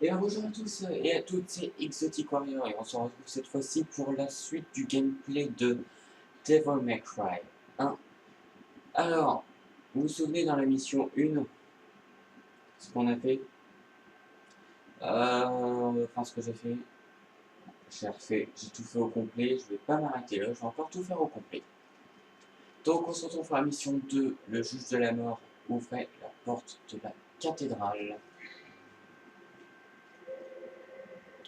Et bonjour à tous et à toutes, c'est Exotic Warrior et on se retrouve cette fois-ci pour la suite du gameplay de Devil May Cry 1. Alors, vous vous souvenez dans la mission 1, ce qu'on a fait enfin ce que j'ai refait, j'ai tout fait au complet, je vais pas m'arrêter là, je vais encore tout faire au complet. Donc on se retrouve pour la mission 2, le juge de la mort ouvrait la porte de la cathédrale.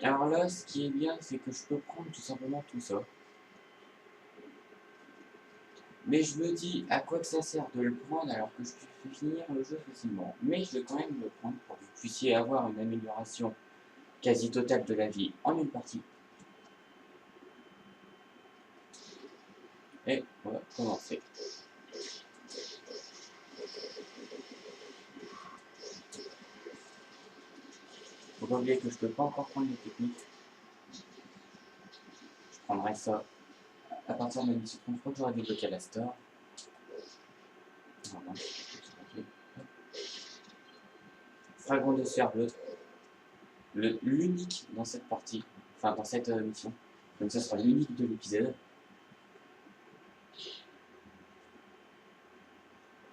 Alors là, ce qui est bien, c'est que je peux prendre tout simplement tout ça. Mais je me dis à quoi que ça sert de le prendre alors que je peux finir le jeu facilement. Mais je vais quand même le prendre pour que vous puissiez avoir une amélioration quasi totale de la vie en une partie. Et on va commencer. Faut pas oublier que je peux pas encore prendre les techniques. Je prendrai ça à partir de la mission 33 que j'aurai débloqué à la store. Voilà. Fragment de sphère bleue. L'unique dans cette partie. Enfin dans cette mission. Donc ça sera l'unique de l'épisode.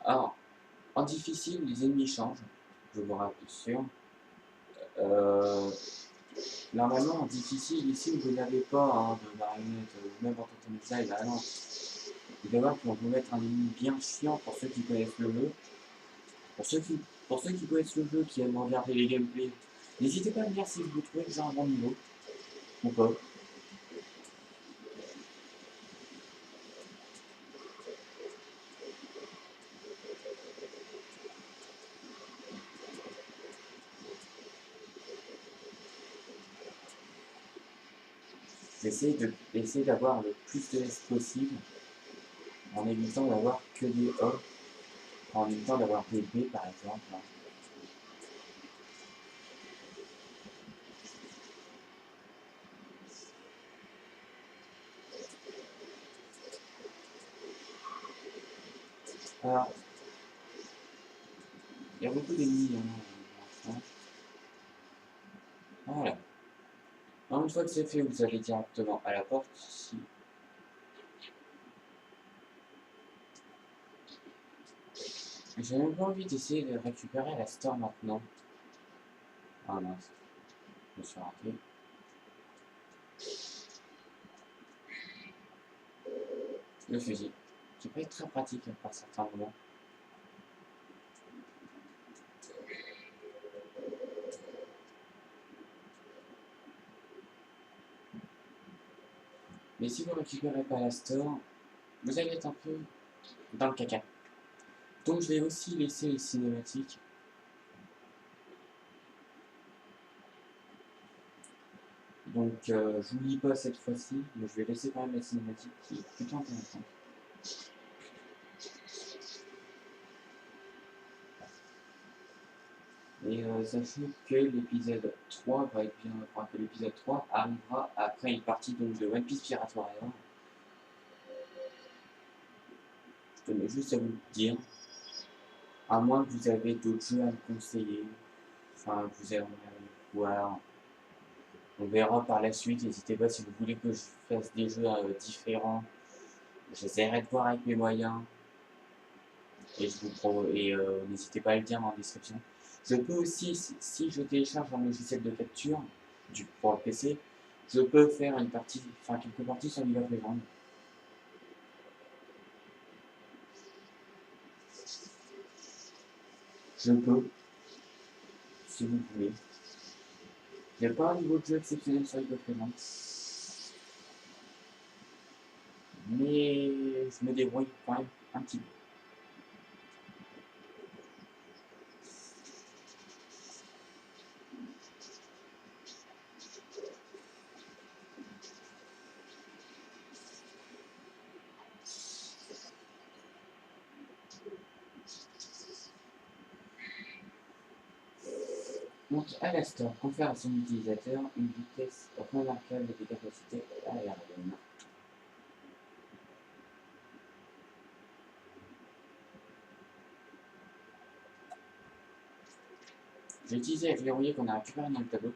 Alors, en difficile, les ennemis changent. Je vous rassure sûr. Normalement, en difficile, ici, vous n'avez pas de marionnette, même en Totem là non. Vous allez voir qu'on vous mettre un ennemi bien chiant pour ceux qui connaissent le jeu. Pour ceux qui connaissent le jeu, qui aiment regarder les gameplays, n'hésitez pas à me dire si vous trouvez que j'ai un bon niveau, ou pas. J'essaie d'avoir le plus de S possible, en évitant d'avoir que des A, en évitant d'avoir des B par exemple. Alors, il y a beaucoup d'ennemis, hein. Voilà. Une fois que c'est fait, vous allez directement à la porte ici. J'ai même pas envie d'essayer de récupérer la store maintenant. Ah mince, je me suis raté. Le fusil, qui peut être très pratique par certains moments. Mais si vous récupérez pas la store, vous allez être un peu dans le caca. Donc je vais aussi laisser les cinématiques. Donc j'oublie pas cette fois-ci, mais je vais laisser quand même la cinématique qui est plutôt intéressante. Et sachez que l'épisode 3 va être bien, enfin que l'épisode 3 arrivera après une partie donc de One Piece Pirate Warrior. Je tenais juste à vous le dire, à moins que vous avez d'autres jeux à me conseiller, enfin que vous aimeriez voir. On verra par la suite, n'hésitez pas si vous voulez que je fasse des jeux différents. J'essaierai de voir avec mes moyens. Et, n'hésitez pas à le dire en description. Je peux aussi, si je télécharge un logiciel de capture pour le PC, je peux faire une partie, enfin quelques parties sur League of Legends. Je peux, si vous voulez. J'ai pas un niveau de jeu exceptionnel sur League of Legends. Mais je me débrouille quand même un petit peu. Donc à la store, confère à son utilisateur une vitesse remarquable des capacités aériennes. J'ai utilisé avec verrouillé qu'on a récupéré dans le tableau.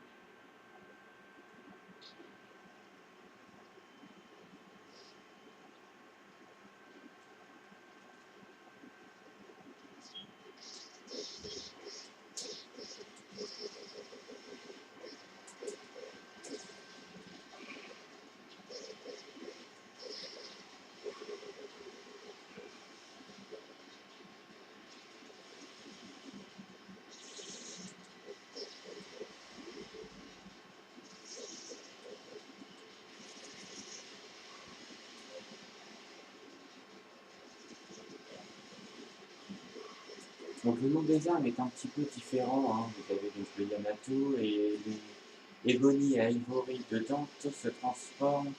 Donc le nom des armes est un petit peu différent. Hein. Vous avez donc le Yamato et les Ebony et Ivory de Dante se transforment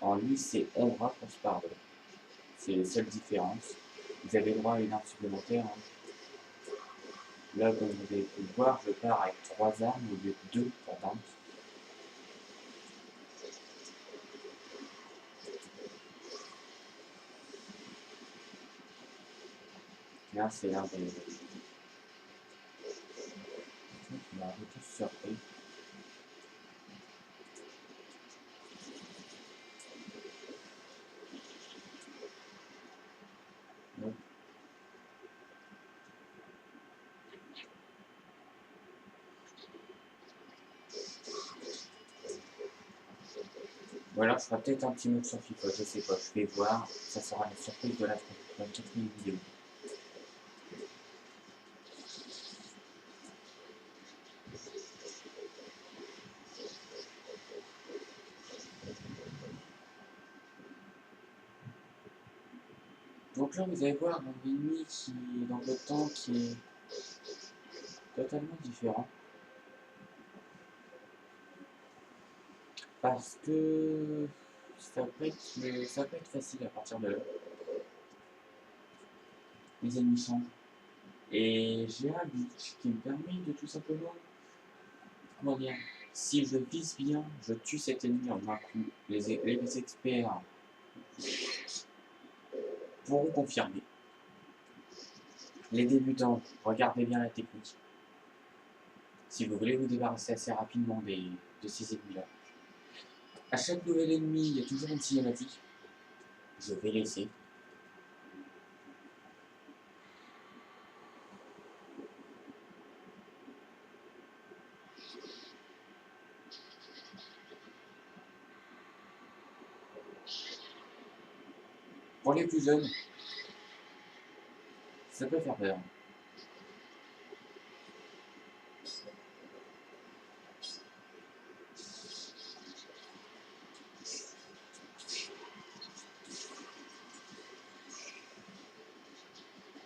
en lui, c'est Onra pour Sparda. C'est les seules différences. Vous avez droit à une arme supplémentaire. Hein. Là, comme vous avez pu le voir, je pars avec 3 armes au lieu de 2 pour Dante. Là, c'est l'un des... qui m'a un peu tous surpris. Donc, ou alors je ferai peut-être un petit mot sur FIFA, je sais pas, je vais voir, ça sera la surprise de la 4e vidéo. Donc là vous allez voir un ennemi qui est dans le temps qui est totalement différent. Parce que ça peut être facile à partir de là. Les ennemis changent. Et j'ai un glitch qui me permet de tout simplement, comment dire, si je vise bien, je tue cet ennemi en un coup. Les experts pourront confirmer. Les débutants, regardez bien la technique. Si vous voulez vous débarrasser assez rapidement de ces ennemis-là. À chaque nouvel ennemi, il y a toujours une cinématique. Je vais laisser. Pour les plus jeunes, ça peut faire peur.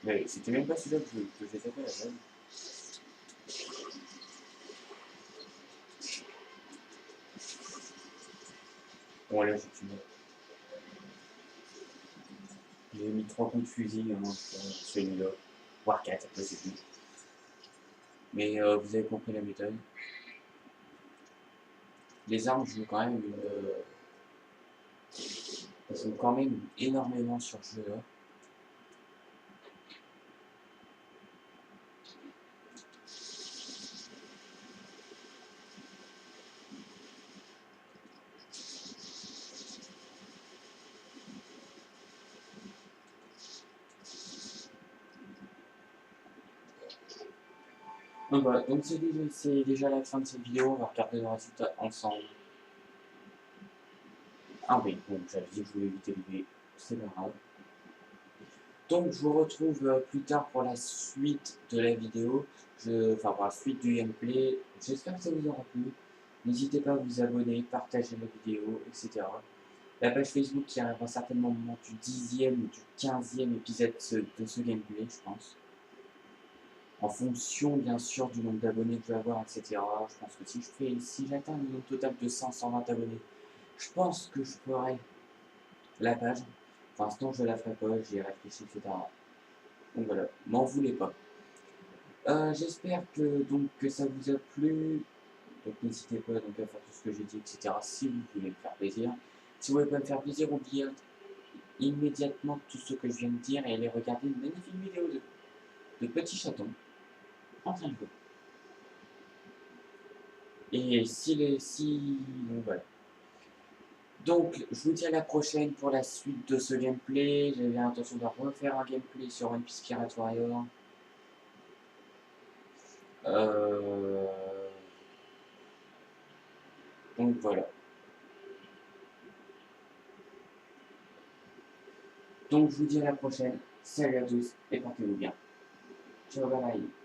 Mais c'était même pas celui-là que j'ai tapé à la base. Bon, là, j'ai tué. J'ai mis 3 coups de fusil sur celui-là. Voire 4, après c'est tout. Mais vous avez compris la méthode. Les armes jouent quand même elles sont quand même énormément sur ce jeu-là. Donc voilà, donc c'est déjà la fin de cette vidéo, on va regarder le résultat ensemble. Ah oui, bon, j'avais dit que je voulais éviter le B, c'est pas grave. Donc je vous retrouve plus tard pour la suite de la vidéo, enfin pour la suite du gameplay. J'espère que ça vous aura plu. N'hésitez pas à vous abonner, partager la vidéo, etc. La page Facebook qui arrivera certainement au moment du 10e ou du 15e épisode de ce gameplay, je pense. En fonction bien sûr du nombre d'abonnés que je vais avoir, etc. Je pense que si j'atteins le nombre total de 120 abonnés, je pense que je ferai la page. Pour l'instant, je la ferai pas, j'y ai réfléchi, etc. Donc voilà, m'en voulez pas. J'espère que ça vous a plu. Donc n'hésitez pas donc, à faire tout ce que j'ai dit, etc. Si vous voulez me faire plaisir. Si vous voulez pas me faire plaisir, oubliez immédiatement tout ce que je viens de dire et allez regarder une magnifique vidéo de petits chatons. en 5 jours. Et si donc voilà. Donc, je vous dis à la prochaine pour la suite de ce gameplay. J'avais l'intention de refaire un gameplay sur One Piece Pirate Warrior. Euh, Donc voilà. Donc je vous dis à la prochaine. Salut à tous et portez-vous bien. Ciao, bye bye.